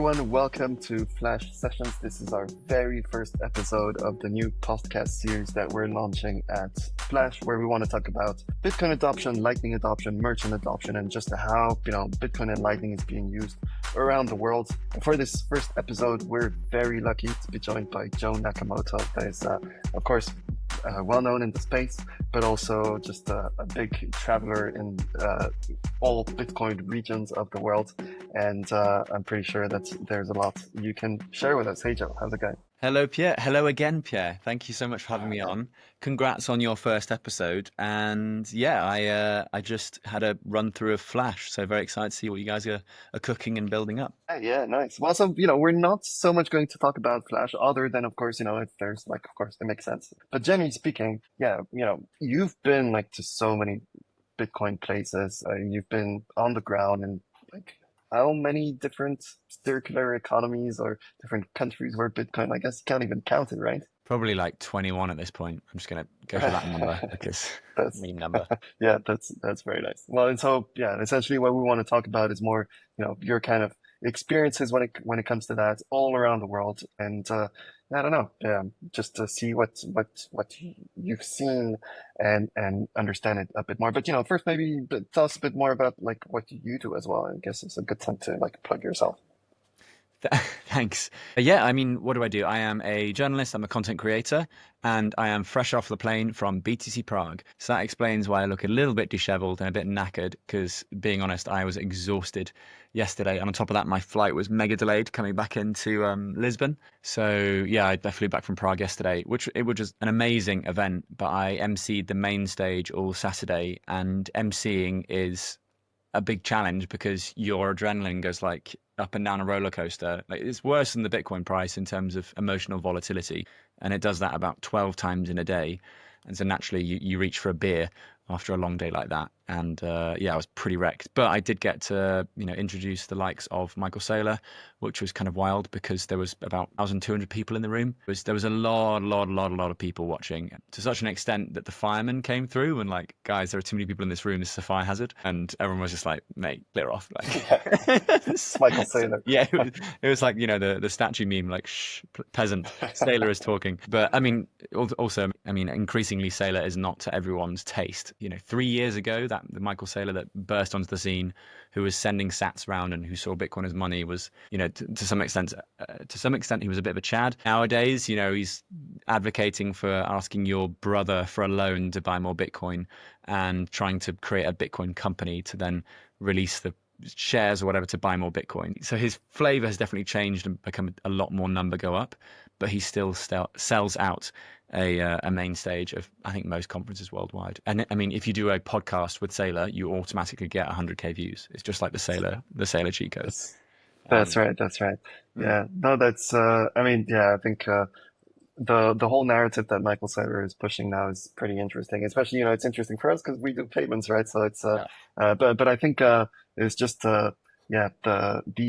everyone, welcome to Flash Sessions. This is our very first episode of the new podcast series that we're launching at Flash, where we want to talk about Bitcoin adoption, Lightning adoption, merchant adoption, and just how Bitcoin and Lightning is being used around the world. And for this first episode, we're very lucky to be joined by Joe Nakamoto, that is, of course, well known in the space, but also just a big traveler in all Bitcoin regions of the world. And I'm pretty sure that there's a lot you can share with us. Hey, Joe, how's it going? Hello, Pierre. Hello again, Pierre. Thank you so much for having me on. Congrats on your first episode. And yeah, I just had a run through of Flash, so very excited to see what you guys are cooking and building up. Yeah, nice. Well, so, we're not so much going to talk about Flash other than, of course, if there's of course, it makes sense. But generally speaking, yeah, you've been to so many Bitcoin places. You've been on the ground in how many different circular economies or different countries where Bitcoin, I guess you can't even count it, right? Probably 21 at this point. I'm just going to go for that number because that's meme number. Yeah, that's very nice. Well, and so, yeah, essentially what we want to talk about is more, your kind of experiences when it comes to that all around the world. And I don't know, just to see what you've seen and understand it a bit more. But first maybe tell us a bit more about what you do as well. I guess it's a good time to plug yourself. Thanks. Yeah, I mean, what do? I am a journalist, I'm a content creator, and I am fresh off the plane from BTC Prague. So that explains why I look a little bit disheveled and a bit knackered, because being honest, I was exhausted yesterday. And on top of that, my flight was mega delayed coming back into Lisbon. So yeah, I flew back from Prague yesterday, which was an amazing event, but I emceed the main stage all Saturday, and emceeing is a big challenge because your adrenaline goes up and down a roller coaster. It's worse than the Bitcoin price in terms of emotional volatility, and it does that about 12 times in a day. And so naturally you reach for a beer after a long day like that. And yeah, I was pretty wrecked, but I did get to introduce the likes of Michael Saylor, which was kind of wild because there was about 1,200 people in the room. There was a lot of people watching, to such an extent that the firemen came through and guys, there are too many people in this room, this is a fire hazard. And everyone was just like, mate, clear off. Michael Saylor. Yeah, it was the statue meme, shh, peasant, Saylor is talking. But I mean, also, increasingly Saylor is not to everyone's taste. 3 years ago, the Michael Saylor that burst onto the scene, who was sending sats around and who saw Bitcoin as money, was, to some extent, he was a bit of a Chad. Nowadays, he's advocating for asking your brother for a loan to buy more Bitcoin and trying to create a Bitcoin company to then release the shares or whatever to buy more Bitcoin. So his flavor has definitely changed and become a lot more number go up, but he still sells out a main stage of, I think, most conferences worldwide. And I mean, if you do a podcast with Saylor, you automatically get 100K views. It's just like the Saylor cheat code. That's right. Yeah, no, that's I think the whole narrative that Michael Saylor is pushing now is pretty interesting. Especially, it's interesting for us because we do payments, right? So it's but I think it's just the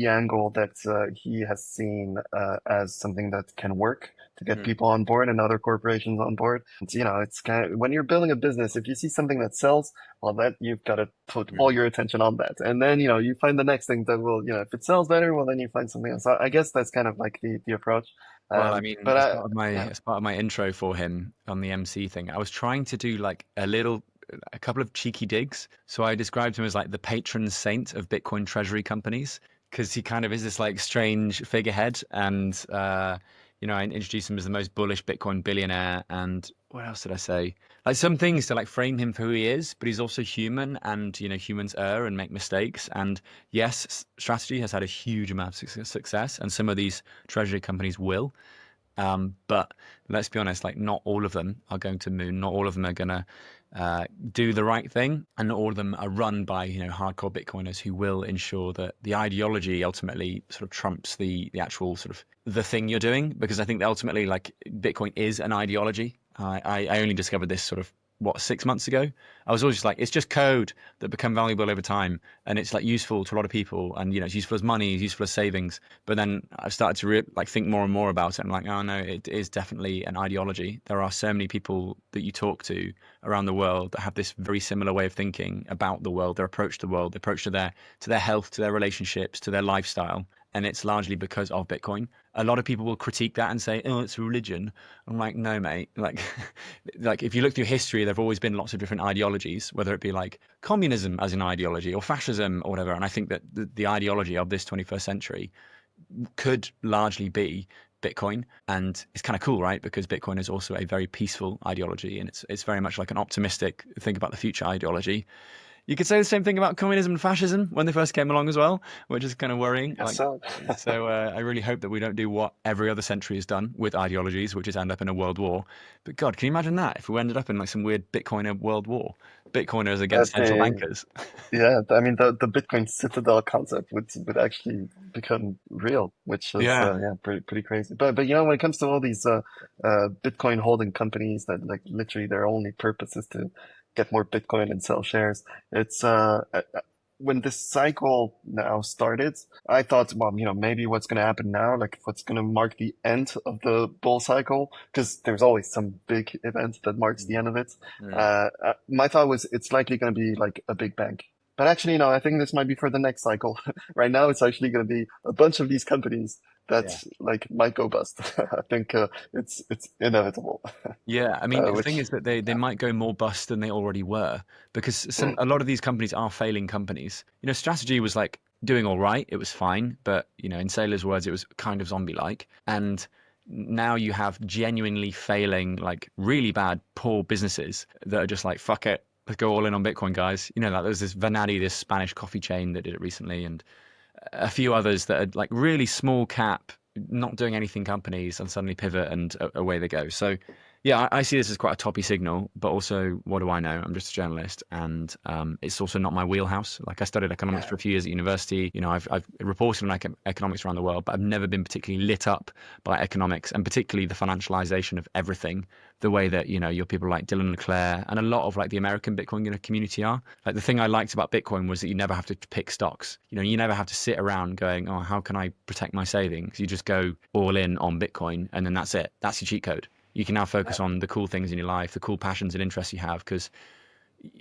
angle that he has seen as something that can work to get people on board and other corporations on board. It's, it's kind of, when you're building a business, if you see something that sells, well, that you've got to put all your attention on that. And then, you find the next thing that will, if it sells better, well, then you find something else. So I guess that's kind of the approach. Well, I mean, as part of my intro for him on the MC thing, I was trying to do a couple of cheeky digs. So I described him as the patron saint of Bitcoin treasury companies, because he kind of is this strange figurehead. And, I introduced him as the most bullish Bitcoin billionaire. And what else did I say? Some things to frame him for who he is, but he's also human, and, humans err and make mistakes. And yes, strategy has had a huge amount of success, and some of these treasury companies will. But let's be honest, not all of them are going to moon. Not all of them are going to do the right thing, and not all of them are run by hardcore Bitcoiners who will ensure that the ideology ultimately sort of trumps the actual sort of the thing you're doing. Because I think that ultimately Bitcoin is an ideology. I only discovered this sort of 6 months ago. I was always just it's just code that become valuable over time, and it's useful to a lot of people, and it's useful as money, it's useful as savings. But then I started to think more and more about it, and oh no, it is definitely an ideology. There are so many people that you talk to around the world that have this very similar way of thinking about the world, their approach to the world, their approach to their health, to their relationships, to their lifestyle. and it's largely because of Bitcoin. A lot of people will critique that and say, "Oh, it's religion." I'm like, "No, mate. Like, like if you look through history, there've always been lots of different ideologies, whether it be like communism as an ideology or fascism or whatever." And I think that the ideology of this 21st century could largely be Bitcoin, and it's kind of cool, right? Because Bitcoin is also a very peaceful ideology, and it's very much like an optimistic think about the future ideology. You could say the same thing about communism and fascism when they first came along as well, which is kind of I worrying. guess Like, so. so I really hope that we don't do what every other century has done with ideologies, which is end up in a world war. But God, can you imagine that if we ended up in like some weird Bitcoiner world war? Bitcoiners against That'd central be bankers. Yeah, I mean the Bitcoin Citadel concept would actually become real, which is Yeah, yeah, pretty crazy. But when it comes to all these Bitcoin holding companies that like literally their only purpose is to get more Bitcoin and sell shares, it's when this cycle now started, I thought, well, maybe what's going to happen now, like what's going to mark the end of the bull cycle, because there's always some big event that marks the end of it. mm, My thought was it's likely going to be like a big bang. But actually, no, I think this might be for the next cycle. Right now, it's actually going to be a bunch of these companies that yeah. like might go bust. I think it's inevitable. Yeah, I mean, the thing Which, is that they yeah. might go more bust than they already were because a lot of these companies are failing companies. You know, strategy was like doing all right, it was fine, but you know, in Sailor's words, it was kind of zombie-like. And now you have genuinely failing, like really bad, poor businesses that are just like, fuck it, let's go all in on Bitcoin, guys. You know, like there's this Vanadi, this Spanish coffee chain that did it recently, and a few others that are like really small cap, not doing anything companies, and suddenly pivot and away they go. So, yeah, I see this as quite a toppy signal, but also, what do I know? I'm just a journalist, and it's also not my wheelhouse. Like I studied economics Yeah. for a few years at university. You know, I've reported on economics around the world, but I've never been particularly lit up by economics, and particularly the financialization of everything the way that you know your people like Dylan Leclerc and a lot of like the American Bitcoin community are. Like the thing I liked about Bitcoin was that you never have to pick stocks. You know, you never have to sit around going, "Oh, how can I protect my savings?" You just go all in on Bitcoin, and then that's it. That's your cheat code. You can now focus on the cool things in your life, the cool passions and interests you have, because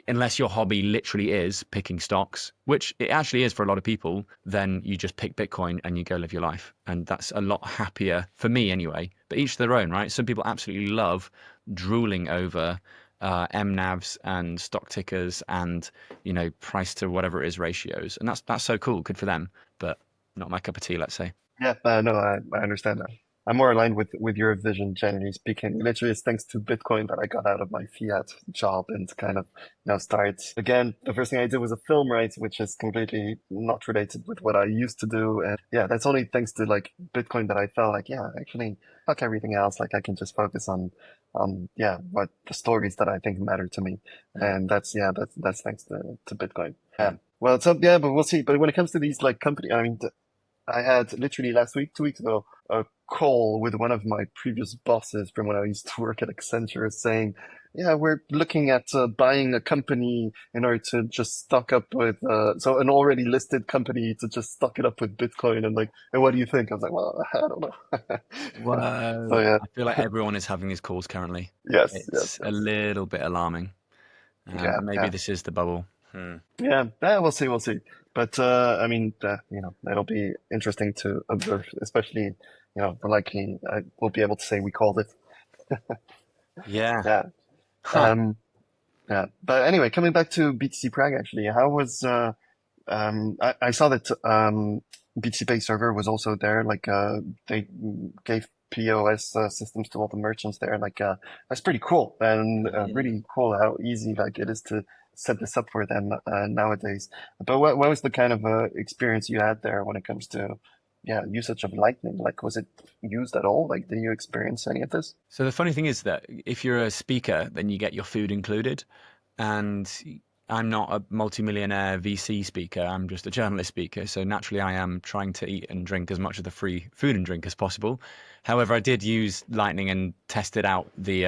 unless your hobby literally is picking stocks, which it actually is for a lot of people, then you just pick Bitcoin and you go live your life. And that's a lot happier for me anyway. But each their own, right? Some people absolutely love drooling over MNAVs and stock tickers and, you know, price to whatever it is ratios. And that's so cool. Good for them. But not my cup of tea, let's say. Yeah, no, I understand that. I'm more aligned with your vision, generally speaking. Literally, it's thanks to Bitcoin that I got out of my fiat job and kind of start again. The first thing I did was a film, right, which is completely not related with what I used to do. And yeah, that's only thanks to like Bitcoin that I felt like, yeah, actually, fuck everything else. Like I can just focus on yeah, what the stories that I think matter to me. Mm, And that's thanks to Bitcoin. Yeah. mm. Well, so yeah, but we'll see. But when it comes to these like company, I mean, I had literally last week, 2 weeks ago, a call with one of my previous bosses from when I used to work at Accenture saying, yeah, we're looking at buying a company in order to just stock up with, so an already listed company to just stock it up with Bitcoin. And like, and what do you think? I was like, well, I don't know. So Whoa. yeah, I feel like everyone is having these calls currently. yes, It's a little bit alarming. yeah, But maybe yeah. this is the bubble. Hmm. Yeah, we'll see, we'll see. But I mean, it'll be interesting to observe, especially, we're likely we'll be able to say we called it. Yeah. Yeah. Huh. Um, yeah. But anyway, coming back to BTC Prague, actually, how was I saw that BTC Pay server was also there. Like they gave POS systems to all the merchants there. Like that's pretty cool and Yeah. really cool how easy like it is to set this up for them nowadays. But what was the kind of experience you had there when it comes to yeah usage of Lightning? Like was it used at all? Like did you experience any of this? So the funny thing is that if you're a speaker, then you get your food included. And I'm not a multimillionaire VC speaker. I'm just a journalist speaker. So naturally, I am trying to eat and drink as much of the free food and drink as possible. However, I did use Lightning and tested out the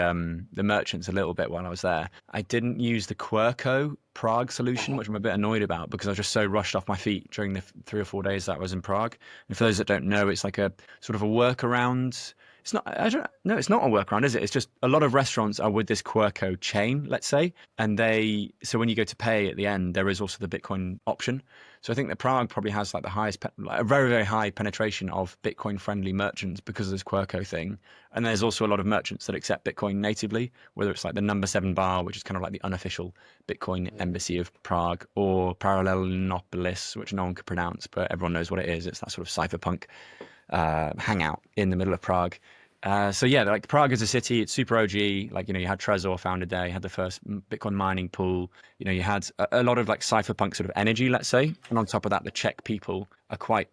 merchants a little bit while I was there. I didn't use the Quirko Prague solution, which I'm a bit annoyed about because I was just so rushed off my feet during the 3 or 4 days that I was in Prague. And for those that don't know, it's like a sort of a workaround. It's not. I don't. No, it's not a workaround, is it? It's just a lot of restaurants are with this Querco chain, let's say, and they. So when you go to pay at the end, there is also the Bitcoin option. So I think that Prague probably has like the highest, like a very very high penetration of Bitcoin friendly merchants because of this Querco thing. And there's also a lot of merchants that accept Bitcoin natively, whether it's like the number 7 bar, which is kind of like the unofficial Bitcoin embassy of Prague, or Parallelnopolis, which no one could pronounce, but everyone knows what it is. It's that sort of cypherpunk hangout in the middle of Prague. So yeah, like Prague as a city, it's super OG. Like, you had Trezor founded there, you had the first Bitcoin mining pool. You had a lot of like cypherpunk sort of energy, let's say. And on top of that, the Czech people are quite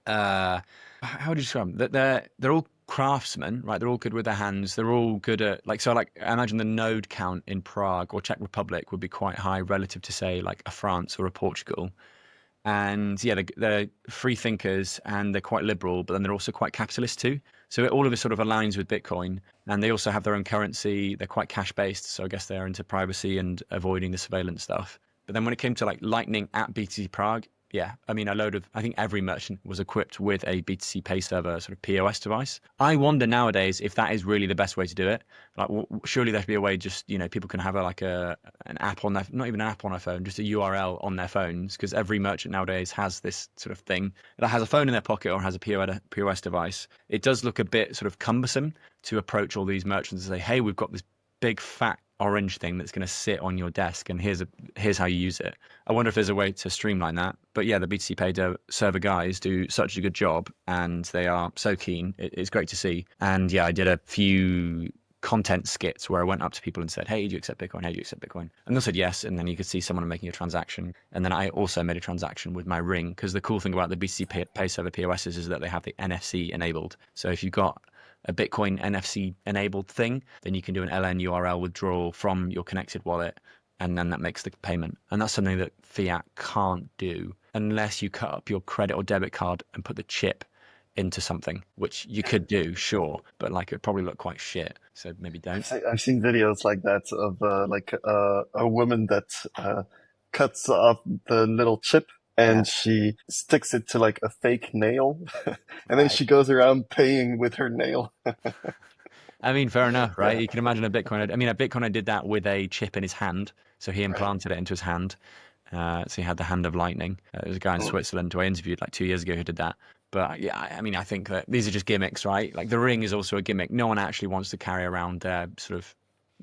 how do you describe them? That they're all craftsmen, right? They're all good with their hands. They're all good at like so. Like I imagine the node count in Prague or Czech Republic would be quite high relative to say like a France or a Portugal. And yeah, they're free thinkers and they're quite liberal, but then they're also quite capitalist too. So all of it sort of aligns with Bitcoin. And they also have their own currency. They're quite cash based, so I guess they're into privacy and avoiding the surveillance stuff. But then when it came to like Lightning at BTC Prague, yeah, I mean, I think every merchant was equipped with a BTC Pay Server sort of POS device. I wonder nowadays if that is really the best way to do it. Like, surely there should be a way just, people can have an app on their, not even an app on their phone, just a URL on their phones, because every merchant nowadays has this sort of thing that has a phone in their pocket or has a POS device. It does look a bit sort of cumbersome to approach all these merchants and say, hey, we've got this big fat orange thing that's going to sit on your desk and here's how you use it. I wonder if there's a way to streamline that. But yeah, the BTC Pay server guys do such a good job and they are so keen. It's great to see. And yeah, I did a few content skits where I went up to people and said, hey, do you accept Bitcoin? Hey, do you accept Bitcoin? And they said yes. And then you could see someone making a transaction. And then I also made a transaction with my ring, because the cool thing about the BTC Pay server POSs is that they have the NFC enabled. So if you've got a Bitcoin NFC enabled thing, then you can do an LN URL withdrawal from your connected wallet, and then that makes the payment. And that's something that fiat can't do unless you cut up your credit or debit card and put the chip into something, which you could do, sure, but like it'd probably look quite shit. So maybe don't. I've seen videos like that of a woman that cuts off the little chip Yeah. and she sticks it to like a fake nail, and then Right. she goes around paying with her nail. I mean, fair enough, right? Yeah, You can imagine a Bitcoiner. I mean, a Bitcoiner did that with a chip in his hand. So he right. implanted it into his hand. So he had the hand of lightning. There was a guy in Mm. Switzerland who I interviewed like 2 years ago who did that. But yeah, I mean, I think that these are just gimmicks, right? Like the ring is also a gimmick. No one actually wants to carry around their sort of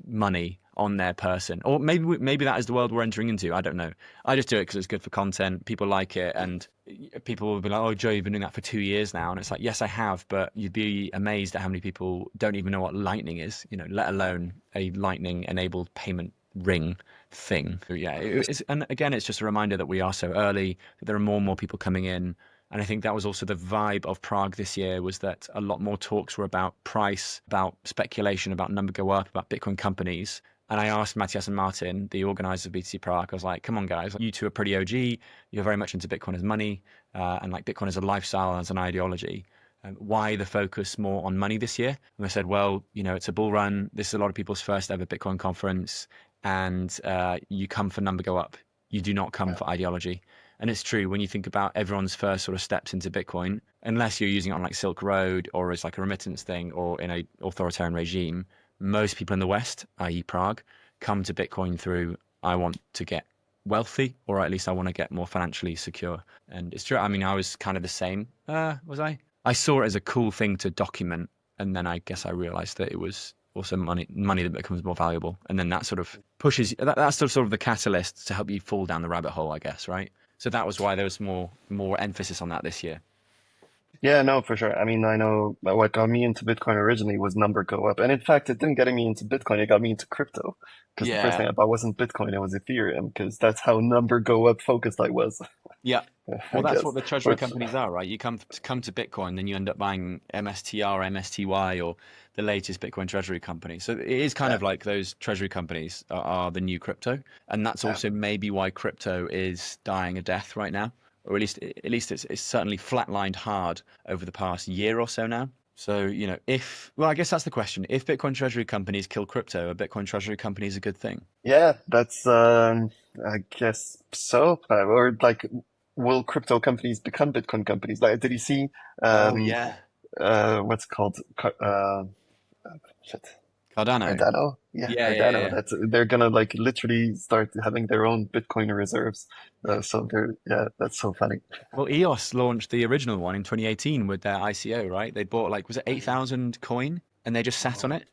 money on their person, or maybe that is the world we're entering into. I don't know. I just do it because it's good for content. People like it, and people will be like, "Oh, Joe, you've been doing that for 2 years now," and it's like, yes, I have, but you'd be amazed at how many people don't even know what Lightning is. Let alone a Lightning-enabled payment ring thing. So yeah, and again, it's just a reminder that we are so early, that there are more and more people coming in. And I think that was also the vibe of Prague this year, was that a lot more talks were about price, about speculation, about number go up, about Bitcoin companies. And I asked Matthias and Martin, the organizers of BTC Prague, I was like, come on, guys, you two are pretty OG. You're very much into Bitcoin as money, and like Bitcoin as a lifestyle, as an ideology. Why the focus more on money this year? And they said, well, it's a bull run. This is a lot of people's first ever Bitcoin conference. And you come for number go up. You do not come Yeah. for ideology. And it's true when you think about everyone's first sort of steps into Bitcoin, unless you're using it on like Silk Road or as like a remittance thing or in a authoritarian regime, most people in the West, i.e. Prague, come to Bitcoin through, I want to get wealthy, or at least I want to get more financially secure. And it's true. I mean, I was kind of the same. Was I? I saw it as a cool thing to document, and then I guess I realized that it was also money that becomes more valuable, and then that sort of pushes. That's sort of the catalyst to help you fall down the rabbit hole, I guess, right? So that was why there was more emphasis on that this year. Yeah, no, for sure. I mean, I know that what got me into Bitcoin originally was number go up. And in fact, it didn't get me into Bitcoin, it got me into crypto. Because the first Yeah. thing I bought wasn't Bitcoin, it was Ethereum, because that's how number go up focused I was, Yeah. I Well, that's what guess. the treasury Which, companies are, right? You come to Bitcoin, then you end up buying MSTR, MSTY, or the latest Bitcoin treasury company. So it is kind yeah, of like those treasury companies are the new crypto, and that's yeah. also maybe why crypto is dying a death right now, or at least it's certainly flatlined hard over the past year or so now. So if well, I guess that's the question: if Bitcoin treasury companies kill crypto, are Bitcoin treasury companies a good thing? Yeah, that's, I guess so. Or like, will crypto companies become Bitcoin companies? Like, did you see, Oh um, yeah. what's it called? Shit. Cardano. Cardano? Yeah, Yeah, yeah, yeah, Cardano. yeah. They're gonna like literally start having their own Bitcoin reserves. So they're yeah, that's so funny. Well, EOS launched the original one in 2018 with their ICO, right? They bought like, was it 8,000 coin? And they just sat on Oh, it.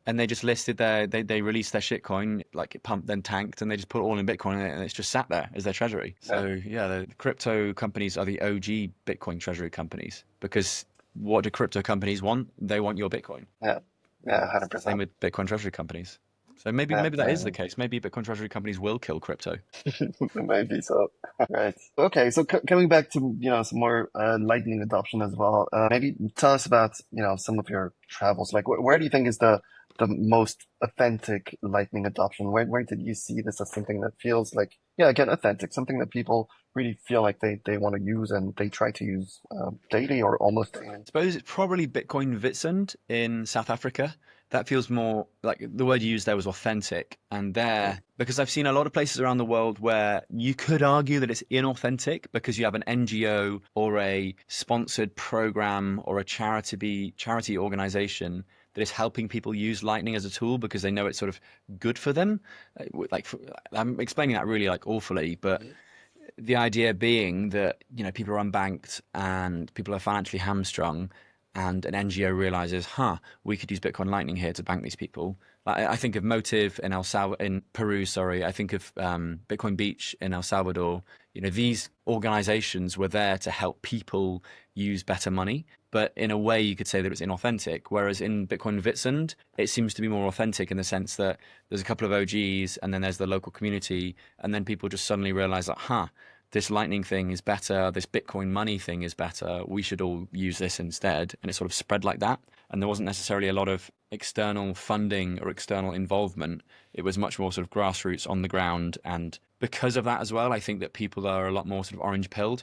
And they just listed they released their shit coin, like it pumped, then tanked, and they just put it all in Bitcoin and it's just sat there as their treasury. yeah, So yeah, the crypto companies are the OG Bitcoin treasury companies because what do crypto companies want? They want your Bitcoin. yeah, yeah, It's the same 100%. with Bitcoin treasury companies. So maybe Yeah, maybe that is the case. Maybe Bitcoin treasury companies will kill crypto. maybe so. Right. Okay. So coming back to, some more Lightning adoption as well. Maybe tell us about, some of your travels. Like, where do you think is the most authentic Lightning adoption? Where did you see this as something that feels like, yeah, again, authentic, something that people really feel like they want to use and they try to use daily or almost daily? Suppose it's probably Bitcoin Vitsund in South Africa. That feels more like the word you used there was authentic. And there, because I've seen a lot of places around the world where you could argue that it's inauthentic because you have an NGO or a sponsored program or a charity organization that is helping people use Lightning as a tool because they know it's sort of good for them. Like I'm explaining that really like awfully, but the idea being that people are unbanked and people are financially hamstrung, and an NGO realizes, we could use Bitcoin Lightning here to bank these people. Like, I think of Motive in in Peru. Sorry, I think of Bitcoin Beach in El Salvador. These organizations were there to help people use better money. But in a way, you could say that it's inauthentic. Whereas in Bitcoin Vitsund, it seems to be more authentic in the sense that there's a couple of OGs and then there's the local community. And then people just suddenly realize that, this Lightning thing is better, this Bitcoin money thing is better, we should all use this instead. And it sort of spread like that. And there wasn't necessarily a lot of external funding or external involvement. It was much more sort of grassroots on the ground. And because of that as well, I think that people are a lot more sort of orange pilled.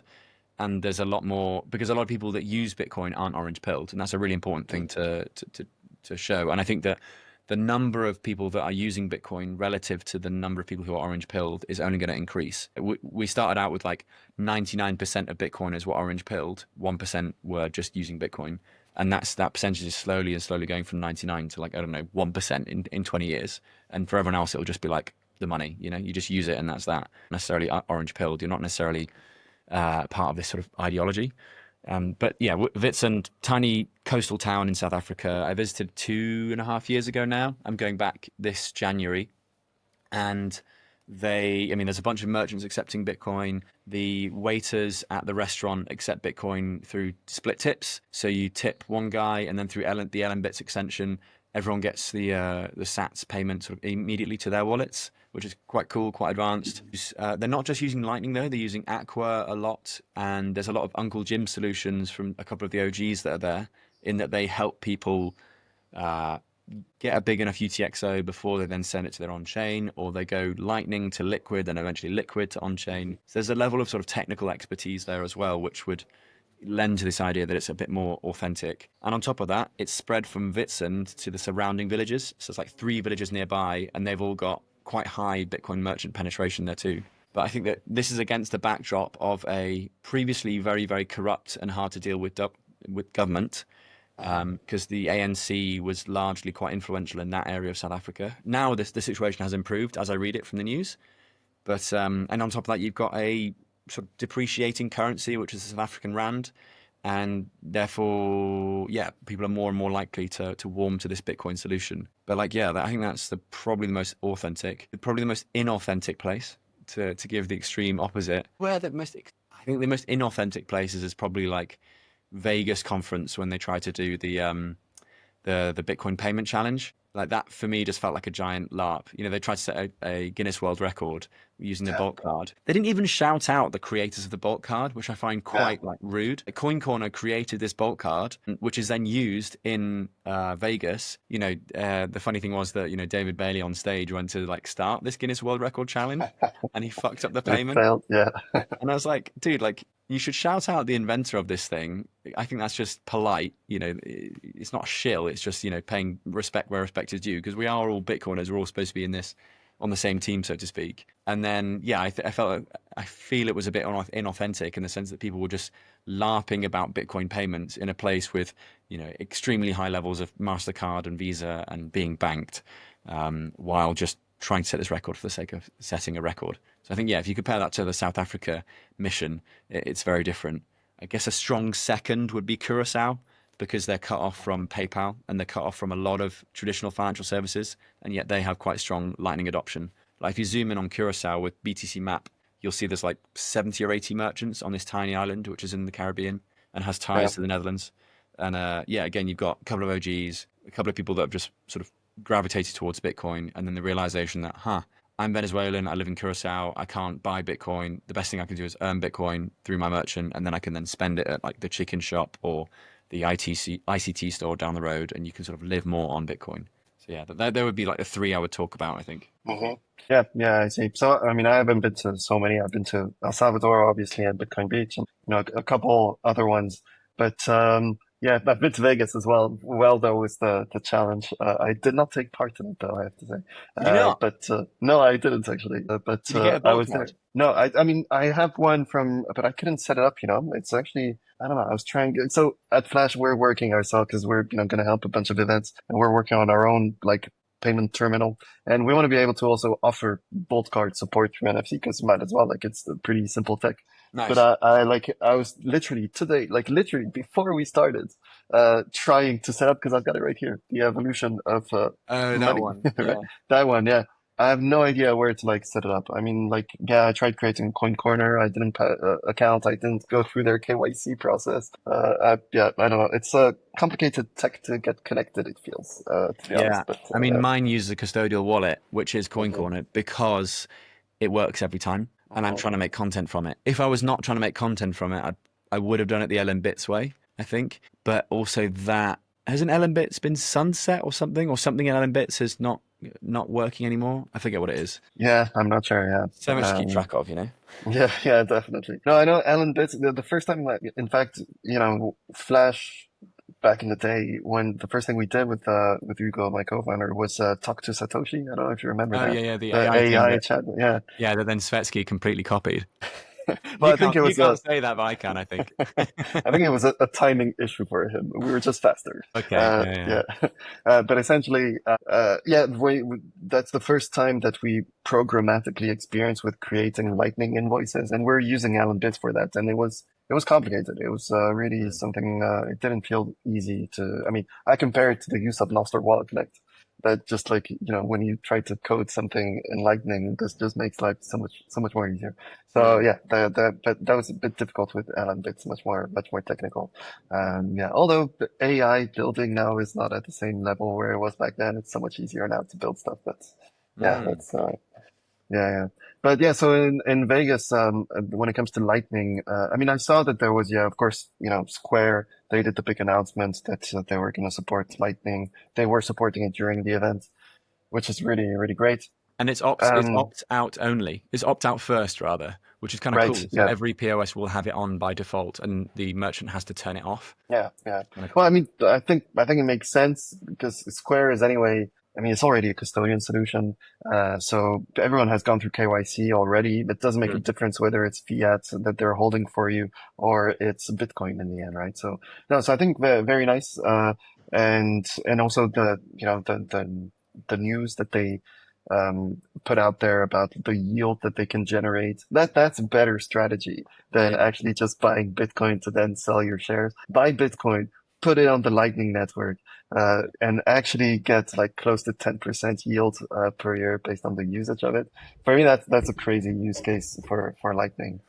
And there's a lot more, because a lot of people that use Bitcoin aren't orange pilled. And that's a really important thing to show. And I think that the number of people that are using Bitcoin relative to the number of people who are orange pilled is only going to increase. We started out with like 99% of Bitcoiners were orange pilled, 1% were just using Bitcoin. And that percentage is slowly and slowly going from 99 to like, I don't know, 1% in 20 years. And for everyone else, it'll just be like the money, you just use it and that's that. Necessarily orange pilled. You're not necessarily part of this sort of ideology. But yeah, Witsund, tiny coastal town in South Africa. I visited 2.5 years ago now. I'm going back this January. And there's a bunch of merchants accepting Bitcoin. The waiters at the restaurant accept Bitcoin through split tips. So you tip one guy, and then through the LN Bits extension, everyone gets the Sats payment sort of immediately to their wallets, which is quite cool, quite advanced. They're not just using Lightning though; they're using Aqua a lot, and there's a lot of Uncle Jim solutions from a couple of the OGs that are there, in that they help people uh, get a big enough UTXO before they then send it to their on-chain, or they go Lightning to Liquid and eventually Liquid to on-chain. So there's a level of sort of technical expertise there as well, which would lend to this idea that it's a bit more authentic. And on top of that, it's spread from Vitsund to the surrounding villages. So it's like 3 villages nearby, and they've all got quite high Bitcoin merchant penetration there too. But I think that this is against the backdrop of a previously very, very corrupt and hard to deal with government, because the ANC was largely quite influential in that area of South Africa. Now the situation has improved as I read it from the news. But and on top of that, you've got a sort of depreciating currency, which is the South African rand, and therefore, yeah, people are more and more likely to warm to this Bitcoin solution. But like, yeah, I think that's probably the most authentic, probably the most inauthentic place to give the extreme opposite. I think the most inauthentic places is probably like Vegas conference when they try to do the Bitcoin payment challenge. Like that for me just felt like a giant LARP. They tried to set a Guinness World Record using the Yeah. bulk card. They didn't even shout out the creators of the bulk card, which I find Yeah. quite like rude. A Coin Corner created this bulk card, which is then used in Vegas. The funny thing was that David Bailey on stage went to like start this Guinness World Record challenge, and he fucked up the It payment. failed. Yeah. And I was like, dude, like you should shout out the inventor of this thing. I think that's just polite. It's not a shill. It's just, paying respect where respect is due because we are all Bitcoiners. We're all supposed to be in this on the same team, so to speak. And then, yeah, I feel it was a bit inauthentic in the sense that people were just LARPing about Bitcoin payments in a place with, extremely high levels of MasterCard and Visa and being banked, while just trying to set this record for the sake of setting a record. So I think, yeah, if you compare that to the South Africa mission, it's very different. I guess a strong second would be Curacao because they're cut off from PayPal and they're cut off from a lot of traditional financial services, and yet they have quite strong Lightning adoption. Like if you zoom in on Curacao with BTC Map, you'll see there's like 70 or 80 merchants on this tiny island, which is in the Caribbean and has Yeah. ties to the Netherlands. And yeah, again, you've got a couple of OGs, a couple of people that have just sort of gravitated towards Bitcoin, and then the realization that, I'm Venezuelan, I live in Curacao, I can't buy Bitcoin. The best thing I can do is earn Bitcoin through my merchant, and then I can then spend it at like the chicken shop or the ICT store down the road, and you can sort of live more on Bitcoin. So yeah, there would be like the three I would talk about, I think. Hmm. Yeah, yeah, I see. So, I mean, I haven't been to so many. I've been to El Salvador, obviously, and Bitcoin Beach, and a couple other ones. But yeah, I've been to Vegas as well. Well, though, was the challenge. I did not take part in it, though, I have to say. Did you not? But no, I didn't actually. But Did you get a I vault was there. card? No, I mean, I have one from, but I couldn't set it up. It's actually. I don't know. I was trying. So at Flash, we're working ourselves because we're going to help a bunch of events, and we're working on our own like payment terminal. And we want to be able to also offer Bolt card support through NFC because might as well. Like it's a pretty simple tech. But Nice. I was literally today, like literally before we started, trying to set up because I've got it right here, the evolution of Oh, that money, one. right? Yeah. That one, yeah. I have no idea where to like set it up. I mean, like, yeah, I tried creating Coin Corner. I didn't account. I didn't go through their KYC process. Yeah, I don't know. It's a complicated tech to get connected. It feels, to be honest. Yeah. But I mean, yeah. mine uses a custodial wallet, which is Coin Mhm. Corner, because it works every time, and I'm Mhm. trying to make content from it. If I was not trying to make content from it, I would have done it the LM Bits way, I think. But also that hasn't LM Bits been sunset or something in LM Bits is not working anymore. I forget what it is. Yeah, I'm not sure. So Yeah. much to keep track of, you know. Yeah, yeah, definitely. No, I know Alan Bits. The first time, like, in fact, Flash back in the day, when the first thing we did with Hugo, my co-founder, was talk to Satoshi. I don't know if you remember Oh that, yeah, yeah, the the AI thing AI that chat. Yeah. yeah that then Svetsky completely copied. Well, You I think can't it you was can't say that, but I can. I think. I think it was a timing issue for him. We were just faster. Okay. Yeah. Yeah. Yeah. But essentially, yeah, that's the first time that we programmatically experienced with creating Lightning invoices, and we're using Alan Bits for that. And it was complicated. It was really Mm. something. It didn't feel easy to. I mean, I compare it to the use of Nostr Wallet Connect. That just like when you try to code something in Lightning, this just makes life so much more easier. So Yeah. yeah, but that was a bit difficult with Alan Bits, much more technical. Yeah, although the AI building now is not at the same level where it was back then, it's so much easier now to build stuff. But yeah, Mm. that's yeah, yeah. But yeah, so in Vegas, when it comes to Lightning, I mean, I saw that there was, yeah, of course, Square, they did the big announcement that they were going to support Lightning. They were supporting it during the event, which is really, really great. And it's Um, opt out only. It's opt out first rather, which is kind of right, cool. So yeah. every POS will have it on by default, and the merchant has to turn it off. Yeah, yeah. Kind of Well, I cool. mean, I think it makes sense because Square is anyway. I mean, it's already a custodian solution, so everyone has gone through KYC already. It doesn't make a Mm. difference whether it's fiat that they're holding for you or it's Bitcoin in the end, right? So no, so I think very nice, and also the news that they put out there about the yield that they can generate. That's a better strategy than Yeah. actually just buying Bitcoin to then sell your shares. Buy Bitcoin, put it on the Lightning Network, and actually get like close to 10% yield per year based on the usage of it. For me, that's a crazy use case for Lightning.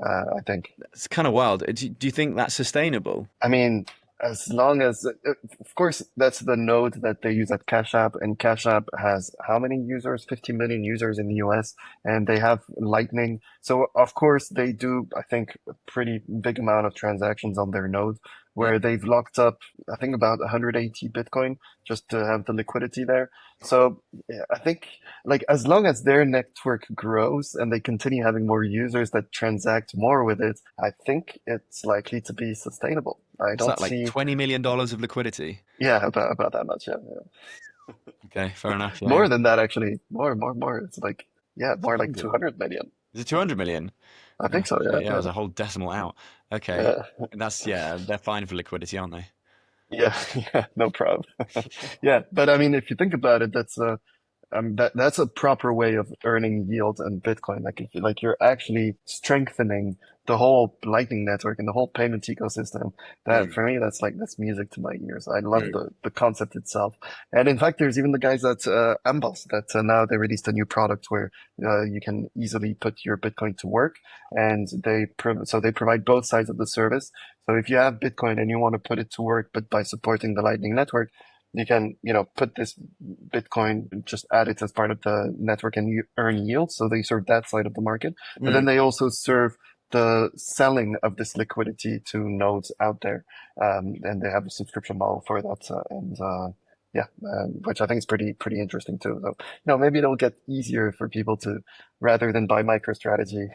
I think. It's kind of wild. Do you think that's sustainable? I mean, as long as, of course, that's the node that they use at Cash App, and Cash App has how many users? 50 million users in the US, and they have Lightning. So, of course, they do, I think, a pretty big amount of transactions on their node Yeah. where they've locked up, I think, about 180 Bitcoin just to have the liquidity there. So, yeah, I think like as long as their network grows and they continue having more users that transact more with it, I think it's likely to be sustainable. I What's don't that like? see, $20 million of liquidity. yeah, about that much. Yeah, yeah. Okay, fair enough. Yeah, More than that, actually. More. It's like, yeah, more like 200. 200 million. Is it 200 million? I Oh think so. shit, Yeah, yeah, it was a whole decimal out. Okay, yeah, that's yeah, they're fine for liquidity, aren't they? yeah, yeah. No problem. Yeah, but I mean, if you think about it, that's a proper way of earning yield in Bitcoin. Like if you, like you're actually strengthening the whole Lightning Network and the whole payment ecosystem. That Mm, for me, that's music to my ears. I love mm, the concept itself. And in fact, there's even the guys at Amboss that now they released a new product where you can easily put your Bitcoin to work, and so they provide both sides of the service. So if you have Bitcoin and you want to put it to work, but by supporting the Lightning Network, you can, put this Bitcoin, just add it as part of the network and you earn yield. So they serve that side of the market. But then mm. they also serve the selling of this liquidity to nodes out there. And they have a subscription model for that. Yeah, which I think is pretty interesting too. So, maybe it'll get easier for people to, rather than buy MicroStrategy,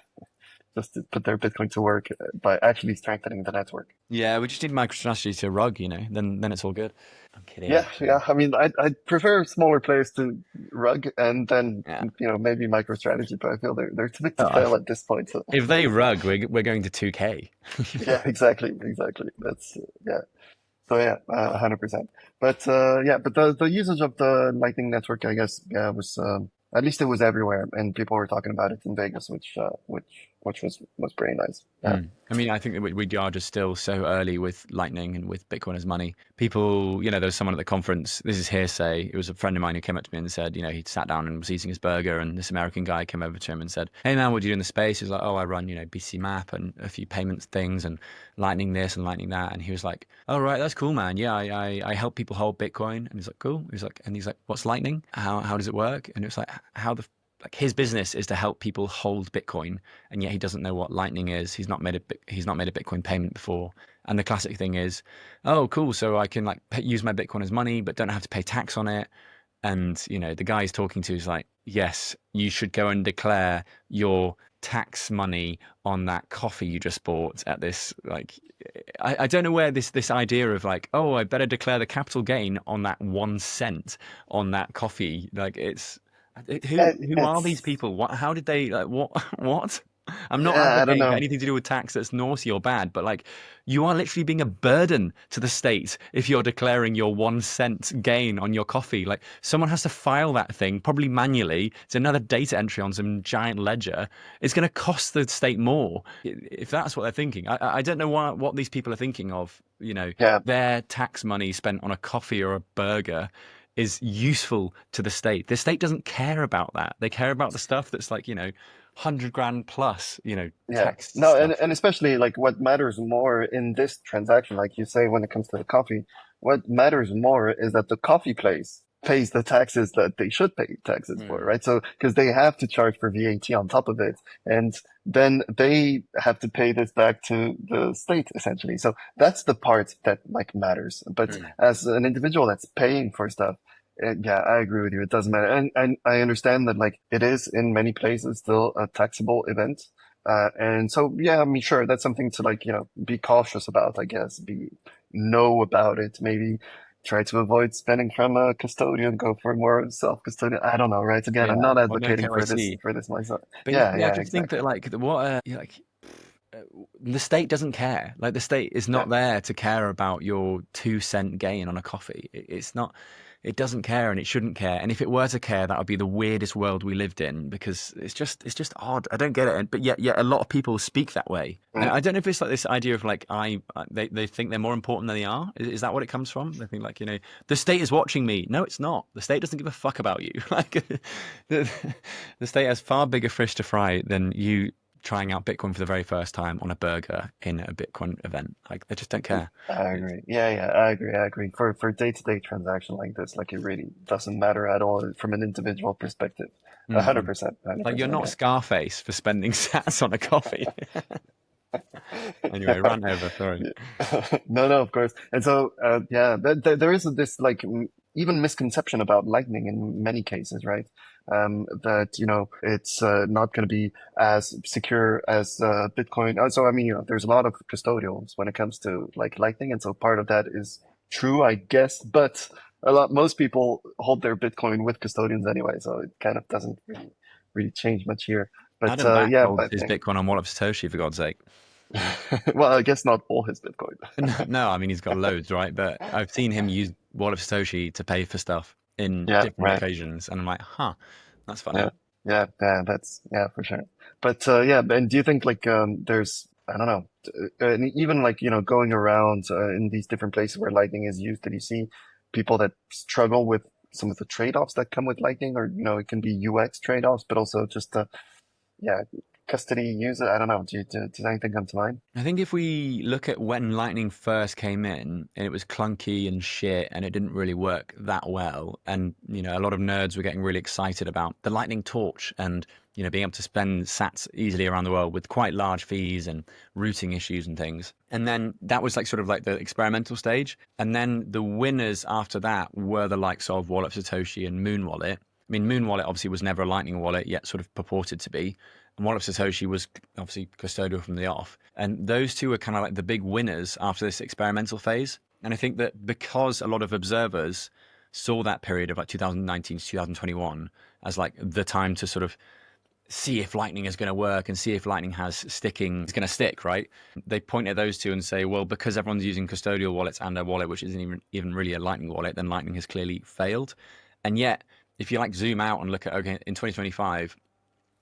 just to put their Bitcoin to work by actually strengthening the network. Yeah, we just need MicroStrategy to rug, then it's all good. I'm kidding. Yeah, yeah. I mean, I'd prefer smaller players to rug and then, Yeah. maybe MicroStrategy, but I feel they're too big to Oh, fail at this point. So if they rug, we're going to 2K. yeah, exactly. That's yeah. So yeah, 100%. But yeah, but the usage of the Lightning Network, I guess, yeah, was at least it was everywhere, and people were talking about it in Vegas, which was pretty nice. Yeah, Mm. I mean, I think that we are just still so early with Lightning and with Bitcoin as money. People, there was someone at the conference. This is hearsay. It was a friend of mine who came up to me and said, he'd sat down and was eating his burger, and this American guy came over to him and said, "Hey man, what do you do in the space?" He was like, "Oh, I run, BC Map and a few payments things and Lightning this and Lightning that." And he was like, "Oh right, that's cool, man. Yeah, I help people hold Bitcoin." And he's like, "Cool." He's like, "What's Lightning? How does it work?" And it was like, how the like his business is to help people hold Bitcoin, and yet he doesn't know what Lightning is. He's not made a Bitcoin payment before. And the classic thing is, oh, cool, so I can use my Bitcoin as money, but don't have to pay tax on it. And the guy he's talking to is like, yes, you should go and declare your tax money on that coffee you just bought at this I don't know where this idea of like, oh, I better declare the capital gain on that 1 cent on that coffee, like who are these it's people? How did they what what? I'm not yeah, I don't advocating for know. anything to do with tax that's naughty or bad, but you are literally being a burden to the state if you're declaring your 1 cent gain on your coffee. Like someone has to file that thing, probably manually. It's another data entry on some giant ledger. It's going to cost the state more if that's what they're thinking. I don't know what these people are thinking of. Yeah, Their tax money spent on a coffee or a burger is useful to the state. The state doesn't care about that. They care about the stuff that's 100 grand plus, yeah. tax No, and stuff. and especially like what matters more in this transaction, like you say, when it comes to the coffee, what matters more is that the coffee place pays the taxes that they should pay taxes for, Mm, right? So because they have to charge for VAT on top of it, and then they have to pay this back to the state essentially. So that's the part that like matters. But mm, as an individual that's paying for stuff, yeah, I agree with you. It doesn't matter. And I understand that like it is in many places still a taxable event. And so, yeah, I mean, sure, that's something to like, be cautious about, I guess, know about it, maybe try to avoid spending from a custodian, go for more self-custodian. I don't know, right? Again, I'm yeah, not or no advocating KYC. for this myself. But Yeah, yeah, I yeah, just think exactly. that uh, the state doesn't care. Like the state is Yeah. not there to care about your 2 cent gain on a coffee. It's not. It doesn't care, and it shouldn't care. And if it were to care, that would be the weirdest world we lived in because it's just odd. I don't get it. But yet a lot of people speak that way. And Mm. I don't know if it's like this idea of they think they're more important than they are. Is that what it comes from? They think the state is watching me. No, it's not. The state doesn't give a fuck about you. The, the state has far bigger fish to fry than you trying out Bitcoin for the very first time on a burger in a Bitcoin event. Like they just don't care. I It's, agree. Yeah, I agree. For day-to-day transaction like this, like it really doesn't matter at all from an individual perspective. A hundred mm-mm. percent, hundred Like you're percent. not Scarface for spending sats on a coffee. Anyway, Yeah. rant over. Sorry. Yeah. No, of course. And so, yeah, there is this like even misconception about Lightning in many cases, right? That, it's not going to be as secure as Bitcoin. So, I mean, there's a lot of custodials when it comes to like Lightning. And so part of that is true, I guess. But most people hold their Bitcoin with custodians anyway, so it kind of doesn't really change much here. But Adam Back yeah, holds I his think, Bitcoin on Wallet of Satoshi, for God's sake. well, I guess not all his Bitcoin. No, I mean he's got loads, right? But I've seen him use Wallet of Satoshi to pay for stuff in Yeah, different right. occasions, and I'm like, huh, that's Yeah, funny. yeah, yeah, that's yeah for sure. But yeah, and do you think like there's I don't know, and even like going around in these different places where Lightning is used, did you see people that struggle with some of the trade-offs that come with Lightning, or it can be UX trade-offs, but also just yeah, custody use it. I don't know. Does anything come to mind? I think if we look at when Lightning first came in, and it was clunky and shit, and it didn't really work that well, and a lot of nerds were getting really excited about the Lightning Torch, and being able to spend Sats easily around the world with quite large fees and routing issues and things. And then that was like sort of like the experimental stage, and then the winners after that were the likes of Wallet of Satoshi and Moon Wallet. I mean, Moon Wallet obviously was never a Lightning wallet, yet sort of purported to be. And Wallet of Satoshi was obviously custodial from the off. And those two are kind of like the big winners after this experimental phase. And I think that because a lot of observers saw that period of like 2019 to 2021 as like the time to sort of see if Lightning is going to work and see if Lightning has sticking, it's going to stick, right? They point at those two and say, well, because everyone's using custodial wallets and a wallet which isn't even really a Lightning wallet, then Lightning has clearly failed. And yet, if you like zoom out and look at, okay, in 2025,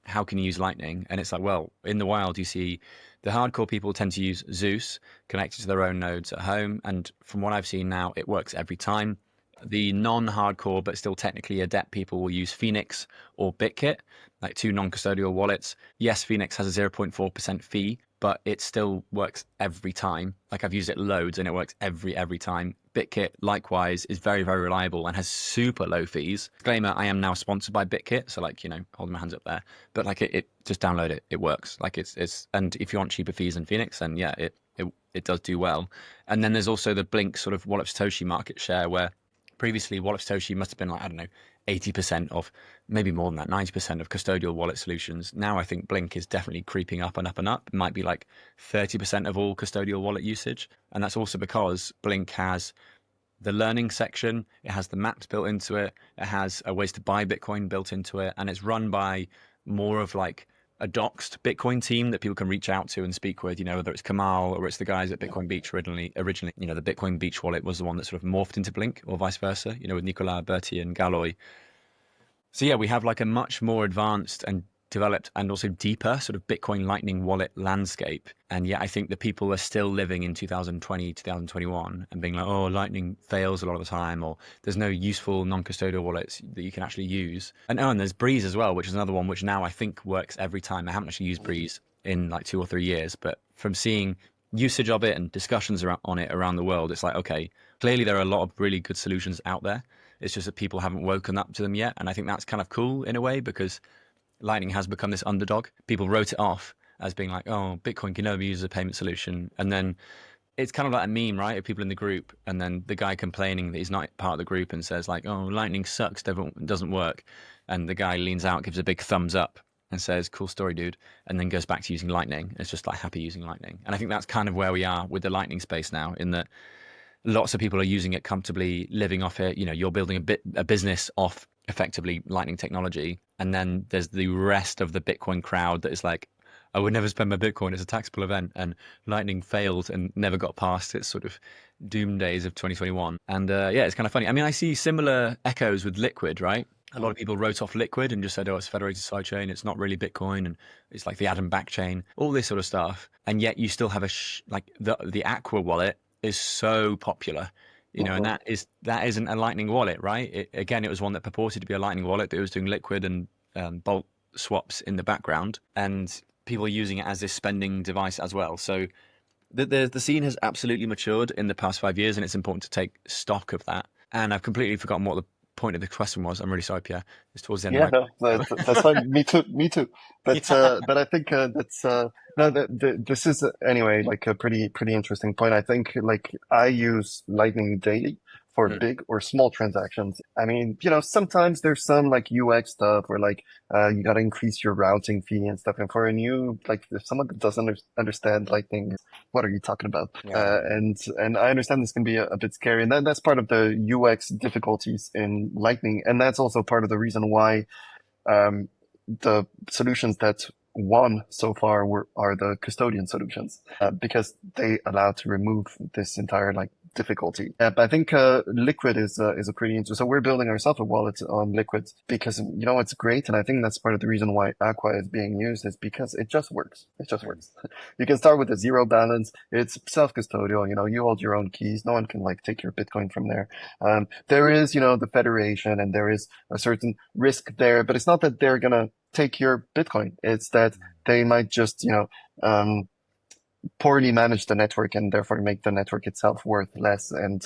how can you use Lightning? And it's like, well, in the wild, you see the hardcore people tend to use Zeus connected to their own nodes at home. And from what I've seen now, it works every time. The non-hardcore, but still technically adept people will use Phoenix or BitKit, like two non-custodial wallets. Yes, Phoenix has a 0.4% fee, but it still works every time. Like I've used it loads and it works every time. BitKit, likewise, is very, very reliable and has super low fees. Disclaimer, I am now sponsored by BitKit, so like, holding my hands up there. But like it just download it. It works. Like it's and if you want cheaper fees than Phoenix, then yeah, it does do well. And then there's also the Blink sort of Wallet of Satoshi market share where previously Wallet of Satoshi must have been like, I don't know, 80% of, maybe more than that, 90% of custodial wallet solutions. Now I think Blink is definitely creeping up and up and up. It might be like 30% of all custodial wallet usage. And that's also because Blink has the learning section, it has the maps built into it, it has a ways to buy Bitcoin built into it, and it's run by more of like a doxed Bitcoin team that people can reach out to and speak with, whether it's Kamal or it's the guys at Bitcoin Beach originally, the Bitcoin Beach wallet was the one that sort of morphed into Blink or vice versa, with Nicolas, Bertie and Galoy. So yeah, we have like a much more advanced and developed and also deeper sort of Bitcoin Lightning wallet landscape. And yet I think the people are still living in 2020, 2021 and being like, oh, Lightning fails a lot of the time, or there's no useful non-custodial wallets that you can actually use. And there's Breeze as well, which is another one which now I think works every time. I haven't actually used Breeze in like 2 or 3 years, but from seeing usage of it and discussions on it around the world, it's like, okay, clearly there are a lot of really good solutions out there. It's just that people haven't woken up to them yet. And I think that's kind of cool in a way because Lightning has become this underdog. People wrote it off as being like, oh, Bitcoin can never be used as a payment solution. And then it's kind of like a meme, right? Of people in the group, and then the guy complaining that he's not part of the group and says like, "Oh, Lightning sucks, doesn't work," and the guy leans out, gives a big thumbs up, and says, "Cool story, dude," and then goes back to using Lightning. It's just like happy using Lightning, and I think that's kind of where we are with the Lightning space now, in that lots of people are using it comfortably, living off it. You're building a business off effectively Lightning technology, and then there's the rest of the Bitcoin crowd that is like, I would never spend my Bitcoin. It's a taxable event, and Lightning failed and never got past its sort of doom days of 2021. And yeah, it's kind of funny. I mean, I see similar echoes with Liquid, right? A lot of people wrote off Liquid and just said, oh, it's a federated sidechain. It's not really Bitcoin. And it's like the Atom backchain, all this sort of stuff. And yet you still have like the Aqua wallet is so popular, and Hmm. that isn't a Lightning wallet, right? Again, it was one that purported to be a Lightning wallet, but it was doing Liquid and Bolt swaps in the background. And people are using it as this spending device as well. So the scene has absolutely matured in the past 5 years, and it's important to take stock of that. And I've completely forgotten what the point of the question was. I'm really sorry, Pierre. It's towards the end of Yeah, my no, that's fine. Me too. Me too. yeah. But I think that's no. This is anyway like a pretty interesting point. I think like I use Lightning daily for Mm. big or small transactions. I mean, sometimes there's some like UX stuff where like you got to increase your routing fee and stuff. And for a new, like if someone that doesn't understand Lightning, what are you talking about? Yeah. And I understand this can be a bit scary, and that's part of the UX difficulties in Lightning, and that's also part of the reason why um, the solutions that won so far are the custodian solutions because they allow to remove this entire like difficulty. But I think Liquid is a pretty interesting. So we're building ourselves a wallet on Liquid because it's great, and I think that's part of the reason why Aqua is being used is because it just works. It just works. You can start with a zero balance. It's self-custodial. You hold your own keys. No one can like take your Bitcoin from there. There is the federation, and there is a certain risk there, but it's not that they're gonna take your Bitcoin. It's that they might just, poorly manage the network and therefore make the network itself worth less. And,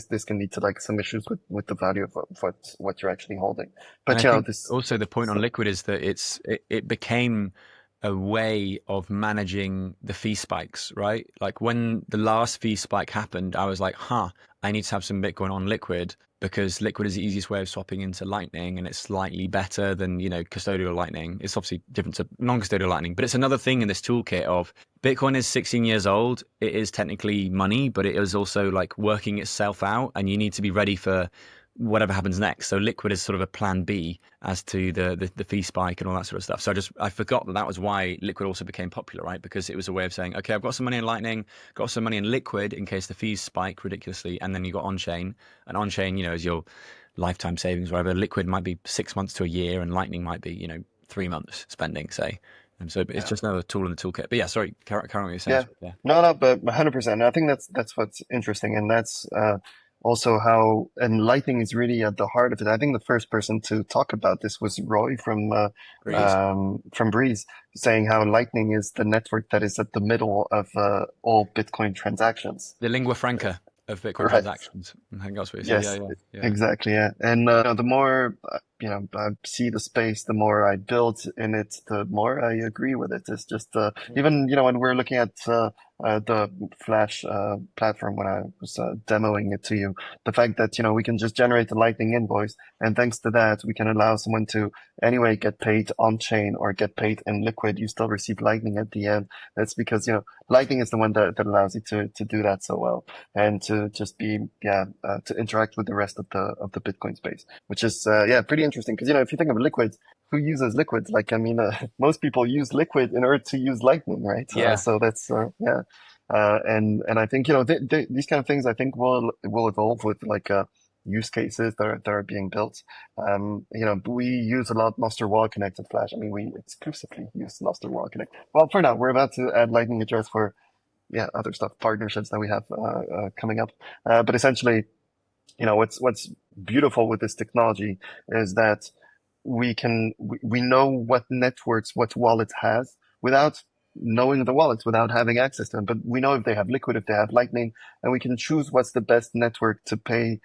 this can lead to like some issues with the value of what you're actually holding. And But, I think this, also the point on so, Liquid is that it became a way of managing the fee spikes, right? Like when the last fee spike happened, I was like, huh, I need to have some Bitcoin on Liquid because Liquid is the easiest way of swapping into Lightning and it's slightly better than, custodial Lightning. It's obviously different to non-custodial Lightning, but it's another thing in this toolkit of Bitcoin is 16 years old. It is technically money, but it is also like working itself out and you need to be ready for whatever happens next. So Liquid is sort of a plan B as to the fee spike and all that sort of stuff. So I forgot that was why Liquid also became popular, right? Because it was a way of saying, okay, I've got some money in Lightning, got some money in Liquid in case the fees spike ridiculously, and then you got on chain, and on chain, is your lifetime savings, whatever. Liquid might be 6 months to a year, and Lightning might be 3 months spending, say. And so it's yeah. just another tool in the toolkit. But yeah, sorry, carry on what you're saying. Yeah. Yeah, No, no, but 100%. I think that's what's interesting, and that's also how and Lightning is really at the heart of it. I think the first person to talk about this was Roy Breeze, from Breeze, saying how Lightning is the network that is at the middle of all Bitcoin transactions. the lingua franca of Bitcoin Right. transactions. I think that's what you said. Yeah, Yes, yeah, yeah. exactly. Yeah. And the more I see the space, the more I build in it, the more I agree with it. It's just even when we're looking at the Flash platform when I was demoing it to you, the fact that we can just generate a Lightning invoice, and thanks to that, we can allow someone to anyway get paid on chain or get paid in Liquid. You still receive Lightning at the end. That's because Lightning is the one that allows you to do that so well and to just be to interact with the rest of the Bitcoin space, which is pretty interesting because if you think of Liquid, who uses Liquid? Like I mean, most people use Liquid in order to use Lightning, right? Yeah. So that's and I think these kind of things I think will evolve with like use cases that are being built. We use a lot Master Wall Connect and Flash. I mean, we exclusively use Master Wall Connect. Well, for now, we're about to add Lightning address for other stuff, partnerships that we have coming up. But essentially, what's beautiful with this technology is that we know what networks, what wallet has without knowing the wallets, without having access to them. But we know if they have Liquid, if they have Lightning, and we can choose what's the best network to pay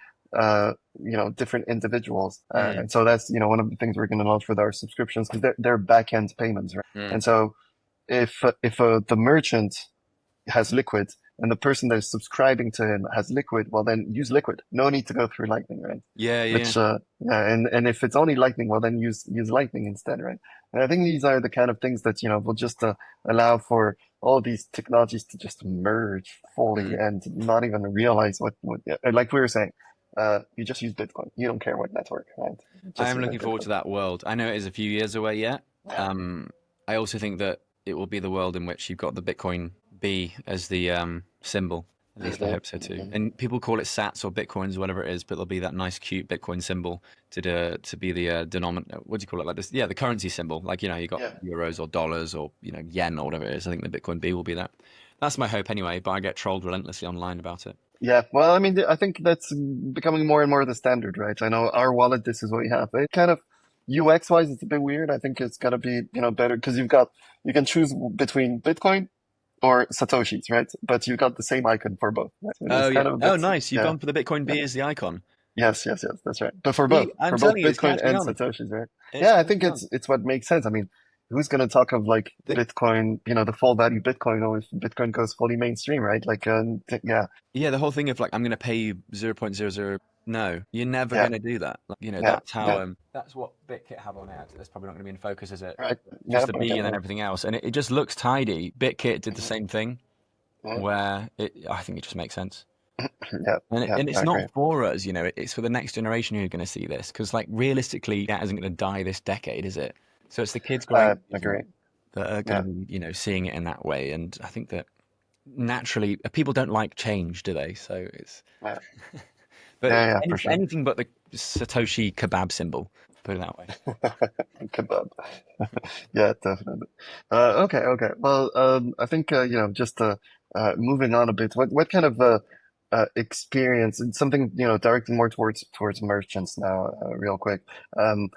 different individuals. Mm, And so that's, one of the things we're going to launch with our subscriptions because they're back-end payments, right? mm. And so if the merchant has Liquid and the person that is subscribing to him has Liquid, well then use Liquid. No need to go through Lightning, right? Yeah, yeah. Which and if it's only Lightning, well then use Lightning instead, right? And I think these are the kind of things that will just allow for all these technologies to just merge fully Mm. and not even realize what like we were saying. You just use Bitcoin. You don't care what network, right? I Just am use looking forward Bitcoin. to that world. I know it is a few years away yet. Um, I also think that it will be the world in which you've got the Bitcoin B as the symbol. At least I hope so too. Hmm. And people call it Sats or Bitcoins, whatever it is, but there'll be that nice, cute Bitcoin symbol to be the denominator. What do you call it? Like this? Yeah, the currency symbol. Like you got Yeah. euros or dollars or yen or whatever it is. I think the Bitcoin B will be that. That's my hope anyway. But I get trolled relentlessly online about it. Yeah, well, I mean, I think that's becoming more and more the standard, right? I know our wallet, this is what we have. It kind of UX wise, it's a bit weird. I think it's gotta be, better because you can choose between Bitcoin or Satoshis, right? But you've got the same icon for both. Right? Oh It's yeah. kind of a Oh bit, nice. You've yeah, gone for the Bitcoin yeah. B as the icon. Yes, that's right. But for See, both, I'm for both telling you, it's Bitcoin catching and on. Satoshis, right? It's Yeah, I think catching on. it's what makes sense. I mean, who's going to talk of like The, Bitcoin, the full value Bitcoin, or if Bitcoin goes fully mainstream, right? Like, yeah, yeah, the whole thing of like I'm going to pay you 0.00. No, you're never yeah, going to do that. Like, yeah, that's how yeah, that's what BitKit have on it. That's probably not going to be in focus, is it? right, yeah, Just the but B and then everything else, and it just looks tidy. BitKit did the same thing, yeah, where I think it just makes sense. yeah, And yeah, it's I agree. not for us, it's for the next generation who's going to see this. Because, like, realistically, that isn't going to die this decade, is it? So it's the kids growing up using Agree. it that are going to Yeah, be, seeing it in that way. And I think that naturally, people don't like change, do they? So it's, yeah, but yeah, yeah, for sure. anything but the Satoshi kebab symbol, put it that way. Kebab. Yeah, definitely. Okay, okay. Well, I think just moving on a bit. What kind of experience and something directed more towards merchants now, real quick. Um,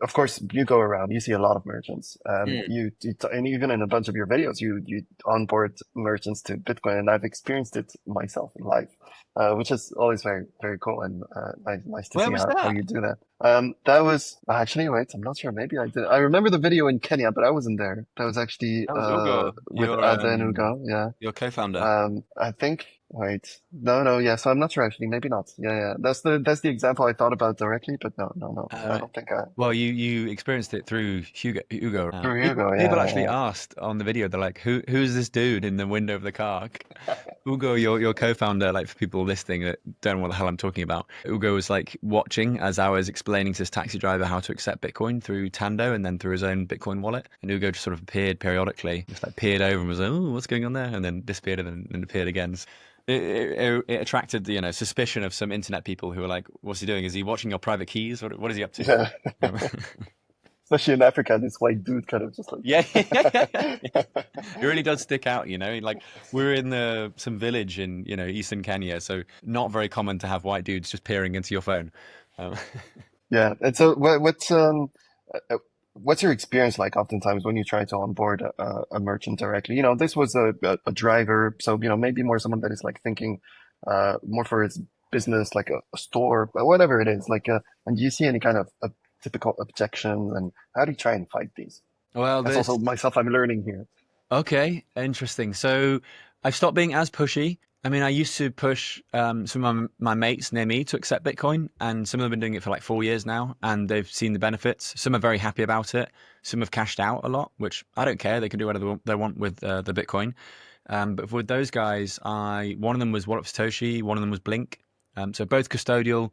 of course, you go around, you see a lot of merchants. And even in a bunch of your videos, you onboard merchants to Bitcoin, and I've experienced it myself in life, which is always very, very cool and nice to Where see was how that? you do that. That was actually, wait, I'm not sure. Maybe I did. I remember the video in Kenya, but I wasn't there. That was actually That was Ugo, with Ada and Ugo. Yeah. your co-founder. I think, wait, no, yeah. So I'm not sure actually. Maybe not. Yeah, yeah. That's the example I thought about directly, but no, no, no. I Right. don't think I. Well, you experienced it through Hugo. Through Hugo, People yeah, actually yeah. asked on the video, they're like, who's this dude in the window of the car? Hugo, your co-founder, like for people listening that don't know what the hell I'm talking about, Hugo was like watching as I was explaining to this taxi driver how to accept Bitcoin through Tando and then through his own Bitcoin wallet. And Hugo just sort of appeared periodically, just like peered over and was like, oh, what's going on there? And then disappeared and appeared again. It attracted, suspicion of some internet people who were like, what's he doing? Is he watching your private keys? What is he up to? Yeah. Um, Especially in Africa, this white dude kind of just yeah, yeah. like. It really does stick out, Like we're in some village in eastern Kenya, so not very common to have white dudes just peering into your phone. Um, Yeah. And so, uh, uh, what's your experience like? Oftentimes, when you try to onboard a merchant directly, this was a driver, so maybe more someone that is like thinking, more for his business, like a store, but whatever it is. Like, and do you see any kind of typical objections, and how do you try and fight these? well, That's also this myself. I'm learning here. Okay, interesting. So I've stopped being as pushy. I mean, I used to push some of my mates near me to accept Bitcoin, and some of them have been doing it for like 4 years now, and they've seen the benefits. Some are very happy about it. Some have cashed out a lot, which I don't care. They can do whatever they want with the Bitcoin. But with those guys, one of them was Wallet for Satoshi, one of them was Blink. So both custodial.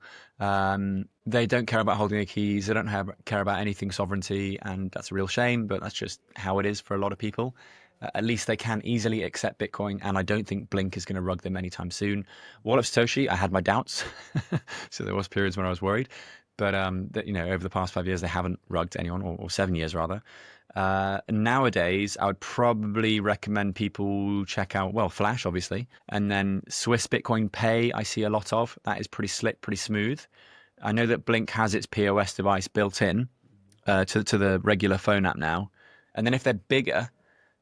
They don't care about holding their keys. They don't care about anything sovereignty, and that's a real shame. But that's just how it is for a lot of people. At least they can easily accept Bitcoin, and I don't think Blink is going to rug them anytime soon. Wallet for Satoshi, I had my doubts, so there was periods when I was worried. But over the past 5 years, they haven't rugged anyone, or 7 years rather. Nowadays, I would probably recommend people check out, well, Flash, obviously, and then Swiss Bitcoin Pay, I see a lot of. That is pretty slick, pretty smooth. I know that Blink has its POS device built in to the regular phone app now. And then if they're bigger,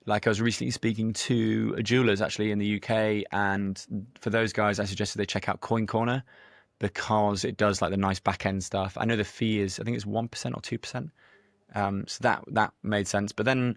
like I was recently speaking to a jewelers actually in the UK, and for those guys, I suggested they check out Coin Corner because it does like the nice back end stuff. I know the fee is, I think it's 1% or 2%. So that made sense. But then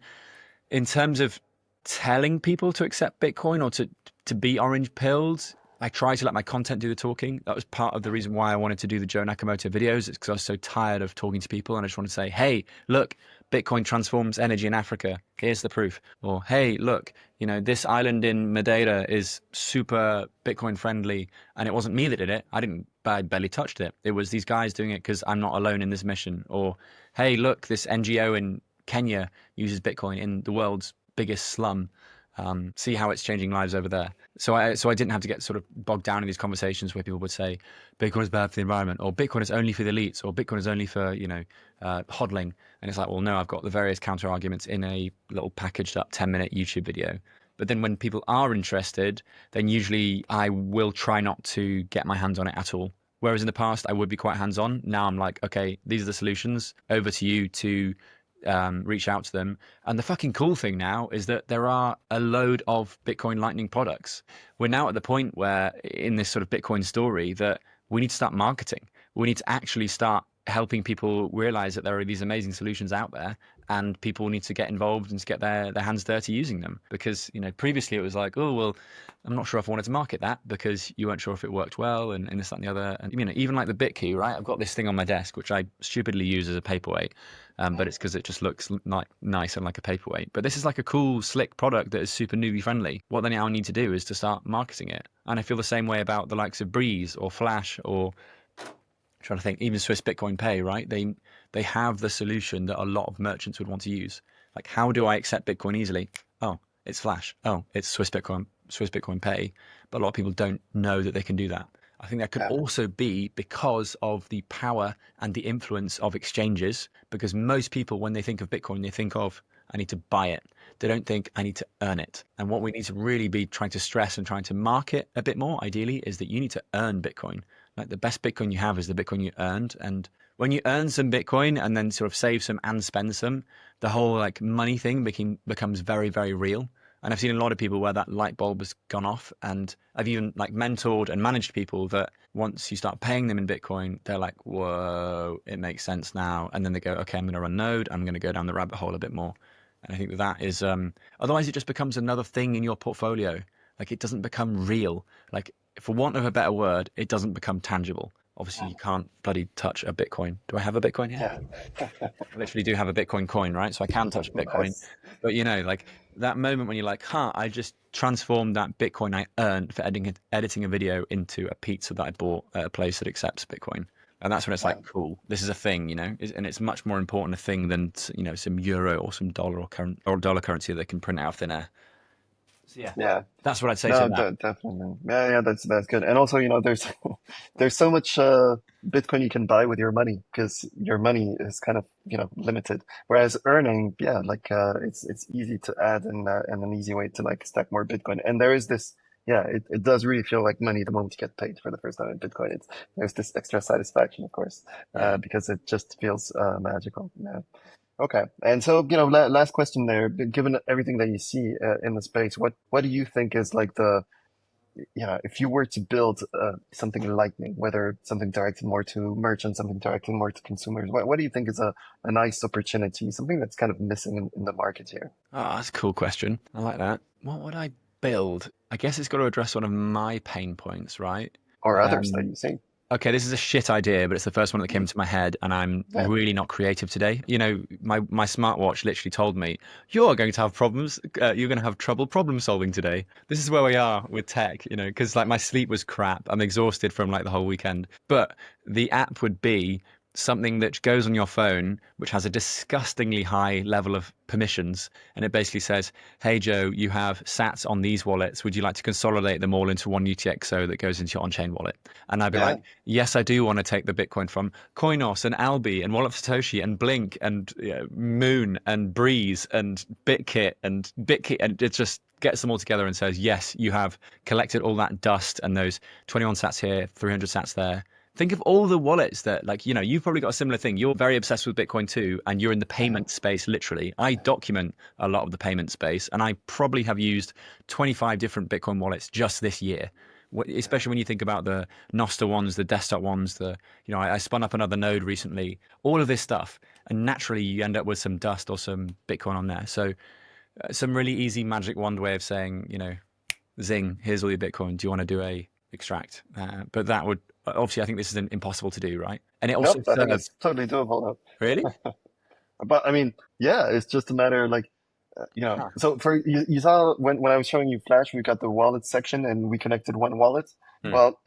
in terms of telling people to accept Bitcoin or to be orange pilled, I try to let my content do the talking. That was part of the reason why I wanted to do the Joe Nakamoto videos. It's because I was so tired of talking to people and I just want to say, hey, look, Bitcoin transforms energy in Africa. Here's the proof. Or, hey, look, this island in Madeira is super Bitcoin friendly and it wasn't me that did it. I barely touched it. It was these guys doing it because I'm not alone in this mission. Or, hey, look, this NGO in Kenya uses Bitcoin in the world's biggest slum. See how it's changing lives over there. So I didn't have to get sort of bogged down in these conversations where people would say Bitcoin is bad for the environment, or Bitcoin is only for the elites, or Bitcoin is only for hodling. And it's like, well, no, I've got the various counter arguments in a little packaged up 10-minute YouTube video. But then when people are interested, then usually I will try not to get my hands on it at all. Whereas in the past, I would be quite hands on. Now I'm like, okay, these are the solutions. Over to you to reach out to them. And the fucking cool thing now is that there are a load of Bitcoin Lightning products. We're now at the point where, in this sort of Bitcoin story, that we need to start marketing. We need to actually start helping people realize that there are these amazing solutions out there and people need to get involved and to get their hands dirty using them. Because, previously it was like, oh, well, I'm not sure if I wanted to market that because you weren't sure if it worked well and this, that, and the other. And, even like the BitKey, right? I've got this thing on my desk, which I stupidly use as a paperweight, but it's because it just looks nice and like a paperweight. But this is like a cool, slick product that is super newbie friendly. What they now need to do is to start marketing it. And I feel the same way about the likes of Breeze or Flash or trying to think, even Swiss Bitcoin Pay, right? They have the solution that a lot of merchants would want to use. Like, how do I accept Bitcoin easily? Oh, it's Flash. Oh, it's Swiss Bitcoin Pay. But a lot of people don't know that they can do that. I think that could Yeah. also be because of the power and the influence of exchanges. Because most people, when they think of Bitcoin, they think of, I need to buy it. They don't think I need to earn it. And what we need to really be trying to stress and trying to market a bit more, ideally, is that you need to earn Bitcoin. Like, the best Bitcoin you have is the Bitcoin you earned. And when you earn some Bitcoin and then sort of save some and spend some, the whole like money thing becomes very, very real. And I've seen a lot of people where that light bulb has gone off. And I've even like mentored and managed people that once you start paying them in Bitcoin, they're like, whoa, it makes sense now. And then they go, okay, I'm going to run Node. I'm going to go down the rabbit hole a bit more. And I think that is, otherwise it just becomes another thing in your portfolio. Like, it doesn't become real. Like, for want of a better word, it doesn't become tangible. Obviously, you can't bloody touch a Bitcoin. Do I have a Bitcoin here? Yeah. I literally do have a Bitcoin coin, right? So I can touch Bitcoin. Nice. But like that moment when you're like, I just transformed that Bitcoin I earned for editing a video into a pizza that I bought at a place that accepts Bitcoin. And that's when it's Yeah. like, cool, this is a thing, and it's much more important a thing than, some euro or some dollar or dollar currency that they can print out of thin air. So yeah, Yeah. that's what I'd say to No, that. definitely. Yeah, yeah, that's good. And also, there's there's so much Bitcoin you can buy with your money because your money is kind of, limited. Whereas earning, yeah, like it's easy to add and an easy way to like stack more Bitcoin. And there is this, yeah, it does really feel like money the moment you get paid for the first time in Bitcoin. There's this extra satisfaction, of course, Yeah. because it just feels magical. Yeah. Okay. And so, last question there. Given everything that you see in the space, what do you think is like if you were to build something in Lightning, whether something directed more to merchants, something directed more to consumers, what do you think is a nice opportunity, something that's kind of missing in the market here, Oh, that's a cool question. I like that. What would I build? I guess it's got to address one of my pain points, right? or others that Um, you see? Okay, this is a shit idea, but it's the first one that came to my head, and I'm Yeah. really not creative today. My smartwatch literally told me, "You're going to have problems. You're going to have trouble problem solving today." This is where we are with tech, because like my sleep was crap. I'm exhausted from like the whole weekend. But the app would be something that goes on your phone, which has a disgustingly high level of permissions, and it basically says, "Hey Joe, you have Sats on these wallets. Would you like to consolidate them all into one UTXO that goes into your on-chain wallet?" And I'd be Yeah. like, yes, I do want to take the Bitcoin from Coinos and Albi and Wallet of Satoshi and Blink and Moon and Breeze and BitKit and BitKit, and it just gets them all together and says, yes, you have collected all that dust and those 21 sats here, 300 sats there. Think of all the wallets that, like, you've probably got a similar thing. You're very obsessed with Bitcoin too, and you're in the Yeah. payment space, literally. I document a lot of the payment space, and I probably have used 25 different Bitcoin wallets just this year, especially when you think about the Nostr ones, the desktop ones, I spun up another node recently, all of this stuff. And naturally you end up with some dust or some Bitcoin on there. So some really easy magic wand way of saying, zing, here's all your Bitcoin. Do you want to do a extract? But that would, obviously, I think this is impossible to do, right? And it also Nope, I think serves, it's totally doable. really? But I mean, yeah, it's just a matter like, Huh. so for you saw when I was showing you Flash, we got the wallet section and we connected one wallet. Hmm. Well,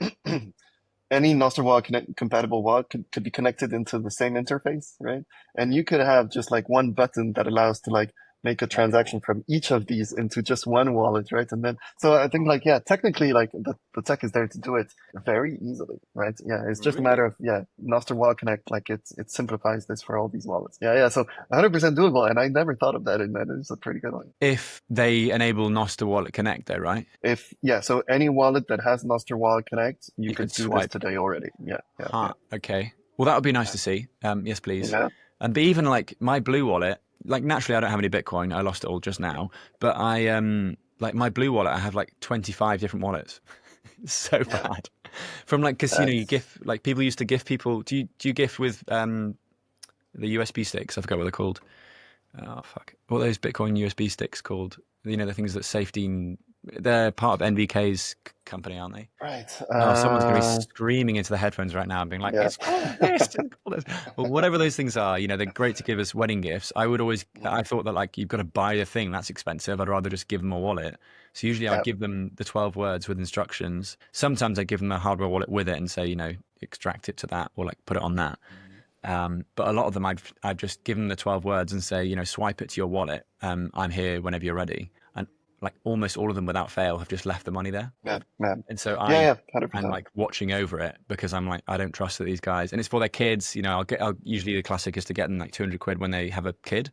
any Nostr wallet compatible wallet could be connected into the same interface, right? And you could have just like one button that allows to like make a transaction from each of these into just one wallet, right? And then, so I think like, yeah, technically like the tech is there to do it very easily, right? Yeah, it's just a matter Really? of, yeah, Nostr Wallet Connect, like it simplifies this for all these wallets. Yeah, yeah. So 100% doable. And I never thought of that. And that is a pretty good one. If they enable Nostr Wallet Connect, though, right? If, yeah, so any wallet that has Nostr Wallet Connect, you You could could do this swipe. today already. Yeah, yeah, Huh. Okay. Well, that would be nice to see. Yes, please. yeah. And but even like my Blue Wallet, like naturally I don't have any Bitcoin. I lost it all just now. But I like my Blue Wallet, I have like 25 different wallets. It's so Yeah, bad. From like, because you that's gift, like people used to gift people. Do you gift with the USB sticks? I forgot what they're called. Oh fuck! What are those Bitcoin USB sticks called? You know, the things that safety. They're part of NVK's company, aren't they? Right. Oh, someone's going to be screaming into the headphones right now and being like, Yeah. "It's called this, it's called this." Well, whatever those things are, you know, they're great to give as wedding gifts. I thought that like you've got to buy a thing that's expensive. I'd rather just give them a wallet. So usually I would Yeah. give them the 12 words with instructions. Sometimes I give them a hardware wallet with it and say, you know, extract it to that or like put it on that. But a lot of them, I'd just give them the 12 words and say, you know, swipe it to your wallet. I'm here whenever you're ready. And like almost all of them without fail have just left the money there. Yeah. Yeah. And so Yeah. Yeah. I'm 100%. like watching over it because I'm like, I don't trust that these guys, and it's for their kids. You know, I'll usually the classic is to get them like 200 quid when they have a kid,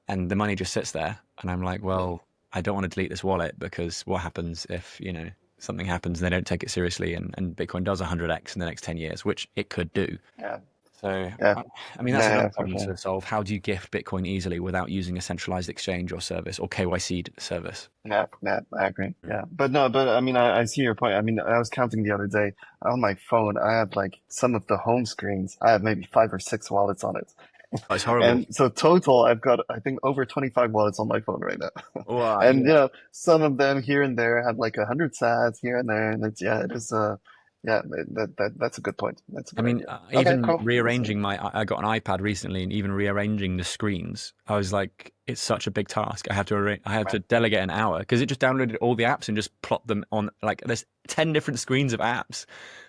and the money just sits there. And I'm like, well, I don't want to delete this wallet because what happens if, you know, something happens and they don't take it seriously and Bitcoin does 100x in the next 10 years, which it could do. Yeah. So, Yeah. I mean, that's Yeah. another Yeah. For problem sure. to solve. How do you gift Bitcoin easily without using a centralized exchange or service or KYC service? Yeah, yeah, I agree. Yeah, but no, but I mean, I see your point. I mean, I was counting the other day on my phone. I have like some of the home screens. I have maybe 5 or 6 wallets on it, Oh, it's horrible. and so total, I've got I think over 25 wallets on my phone right now. Well, And yeah. some of them here and there have like 100 sats here and there, and it's yeah, it is yeah, that's a good point. That's a I good mean, idea. Okay, even cool. Listen. rearranging I got an iPad recently, and even rearranging the screens, I was like, it's such a big task. I had to Right. delegate an hour because it just downloaded all the apps and just plopped them on like there's 10 different screens of apps,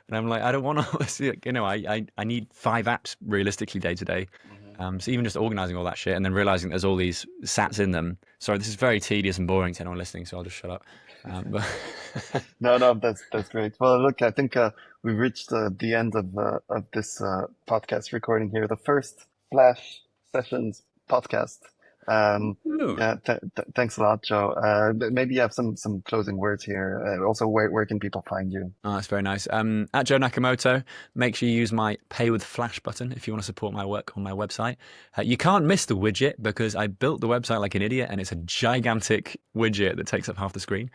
and I'm like, I don't want to, you know, I need 5 apps realistically day to day. Mhm. So even just organizing all that shit and then realizing there's all these sats in them. Sorry, this is very tedious and boring to anyone listening, so I'll just shut up. But No, no, that's great. Well, look, I think we've reached the end of this podcast recording here, the first Flash Sessions podcast. Um, yeah, thanks a lot, Joe. Maybe you have some closing words here. Also, where can people find you? Oh, that's very nice. At Joe Nakamoto, make sure you use my Pay with Flash button if you want to support my work on my website. You can't miss the widget because I built the website like an idiot and it's a gigantic widget that takes up half the screen.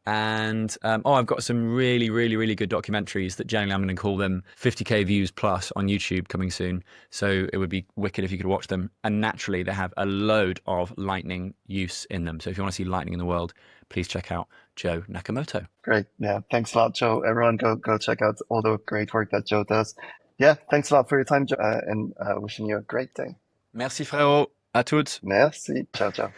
And I've got some really, really, really good documentaries that generally I'm going to call them 50k views plus on YouTube coming soon. So it would be wicked if you could watch them. And naturally, they have a load of lightning use in them. So if you want to see lightning in the world, please check out Joe Nakamoto. Great. Yeah, thanks a lot, Joe. Everyone, go check out all the great work that Joe does. Yeah, thanks a lot for your time, Joe, and wishing you a great day. Merci frérot. À toutes. Merci. Ciao, ciao.